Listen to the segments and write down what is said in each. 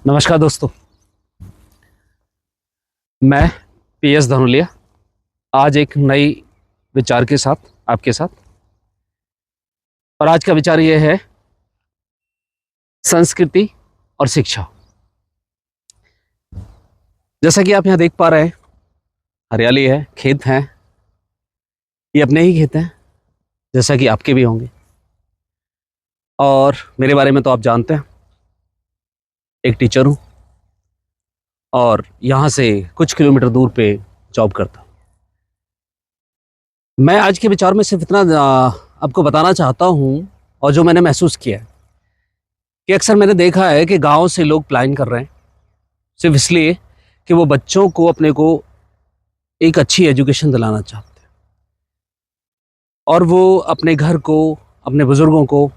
नमस्कार दोस्तों, मैं पीएस धनुलिया आज एक नई विचार के साथ आपके साथ। और आज का विचार ये है संस्कृति और शिक्षा। जैसा कि आप यहाँ देख पा रहे हैं, हरियाली है, खेत हैं, ये अपने ही खेत हैं जैसा कि आपके भी होंगे। और मेरे बारे में तो आप जानते हैं, एक टीचर हूँ और यहाँ से कुछ किलोमीटर दूर पे जॉब करता हूँ। मैं आज के विचार में सिर्फ इतना आपको बताना चाहता हूँ, और जो मैंने महसूस किया है कि अक्सर मैंने देखा है कि गांव से लोग प्लान कर रहे हैं सिर्फ इसलिए कि वो बच्चों को अपने को एक अच्छी एजुकेशन दिलाना चाहते हैं, और वो अपने घर को, अपने बुजुर्गों को,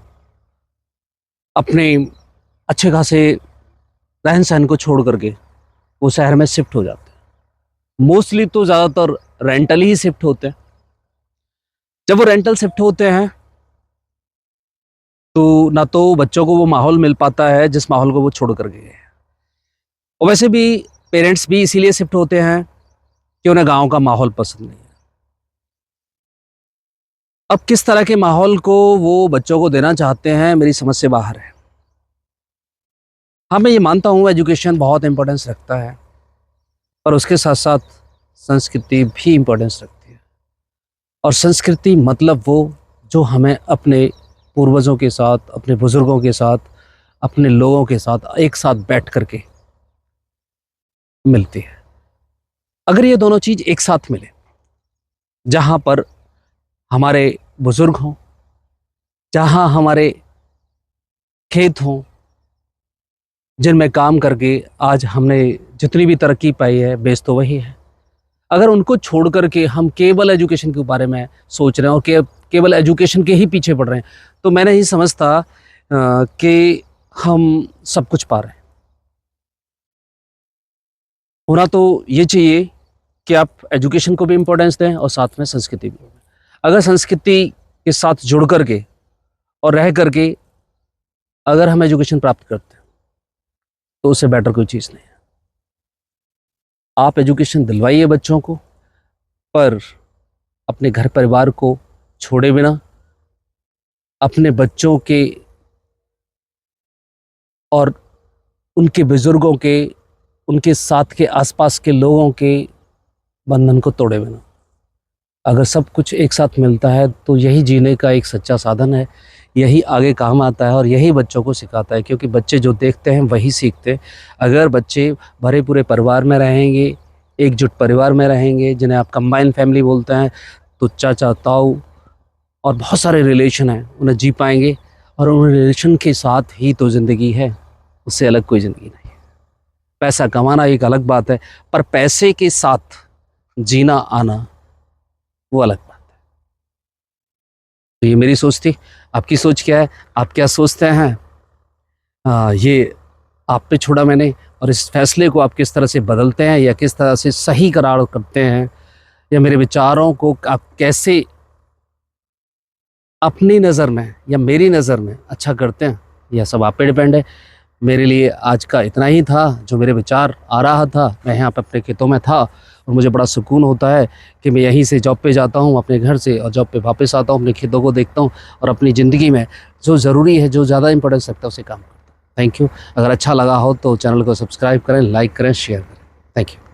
अपने अच्छे खासे रहन सहन को छोड़ करके वो शहर में शिफ्ट हो जाते हैं। मोस्टली तो ज़्यादातर रेंटल ही शिफ्ट होते हैं। जब वो रेंटल शिफ्ट होते हैं तो ना तो बच्चों को वो माहौल मिल पाता है जिस माहौल को वो छोड़ कर गए हैं, और वैसे भी पेरेंट्स भी इसीलिए शिफ्ट होते हैं कि उन्हें गांव का माहौल पसंद नहीं है। अब किस तरह के माहौल को वो बच्चों को देना चाहते हैं, मेरी समझ से बाहर है। हाँ, मैं ये मानता हूँ एजुकेशन बहुत इंपॉर्टेंस रखता है, पर उसके साथ साथ संस्कृति भी इंपॉर्टेंस रखती है। और संस्कृति मतलब वो जो हमें अपने पूर्वजों के साथ, अपने बुजुर्गों के साथ, अपने लोगों के साथ एक साथ बैठ करके मिलती है। अगर ये दोनों चीज़ एक साथ मिले, जहाँ पर हमारे बुजुर्ग हों, जहाँ हमारे खेत हों जिनमें काम करके आज हमने जितनी भी तरक्की पाई है, बेस तो वही है। अगर उनको छोड़ करके हम केवल एजुकेशन के बारे में सोच रहे हैं और केवल एजुकेशन के ही पीछे पड़ रहे हैं, तो मैं नहीं समझता कि हम सब कुछ पा रहे हैं। होना तो ये चाहिए कि आप एजुकेशन को भी इम्पोर्टेंस दें और साथ में संस्कृति भी। अगर संस्कृति के साथ जुड़ करके और रह करके अगर हम एजुकेशन प्राप्त करते हैं तो उससे बेटर कोई चीज़ नहीं है। आप एजुकेशन दिलवाइए बच्चों को, पर अपने घर परिवार को छोड़े बिना, अपने बच्चों के और उनके बुजुर्गों के, उनके साथ के आसपास के लोगों के बंधन को तोड़े बिना। अगर सब कुछ एक साथ मिलता है तो यही जीने का एक सच्चा साधन है, यही आगे काम आता है और यही बच्चों को सिखाता है, क्योंकि बच्चे जो देखते हैं वही सीखते हैं। अगर बच्चे भरे पूरे परिवार में रहेंगे, एकजुट परिवार में रहेंगे, जिन्हें आप कंबाइन फैमिली बोलते हैं, तो चाचा, ताऊ और बहुत सारे रिलेशन हैं, उन्हें जी पाएंगे। और उन रिलेशन के साथ ही तो ज़िंदगी है, उससे अलग कोई ज़िंदगी नहीं है। पैसा कमाना एक अलग बात है, पर पैसे के साथ जीना आना वो अलग बात है। तो ये मेरी सोच थी। आपकी सोच क्या है? आप क्या सोचते हैं? ये आप पे छोड़ा मैंने, और इस फैसले को आप किस तरह से बदलते हैं या किस तरह से सही करार करते हैं, या मेरे विचारों को आप कैसे अपनी नज़र में या मेरी नज़र में अच्छा करते हैं, यह सब आप पे डिपेंड है। मेरे लिए आज का इतना ही था, जो मेरे विचार आ रहा था। मैं यहाँ पे अपने खेतों में था और मुझे बड़ा सुकून होता है कि मैं यहीं से जॉब पे जाता हूँ अपने घर से, और जॉब पे वापस आता हूँ, अपने खेतों को देखता हूँ और अपनी ज़िंदगी में जो ज़रूरी है, जो ज़्यादा इंपॉर्टेंस रखता है, उसे काम करता हूँ। Thank you. अगर अच्छा लगा हो तो चैनल को सब्सक्राइब करें, लाइक करें, शेयर करें। Thank you.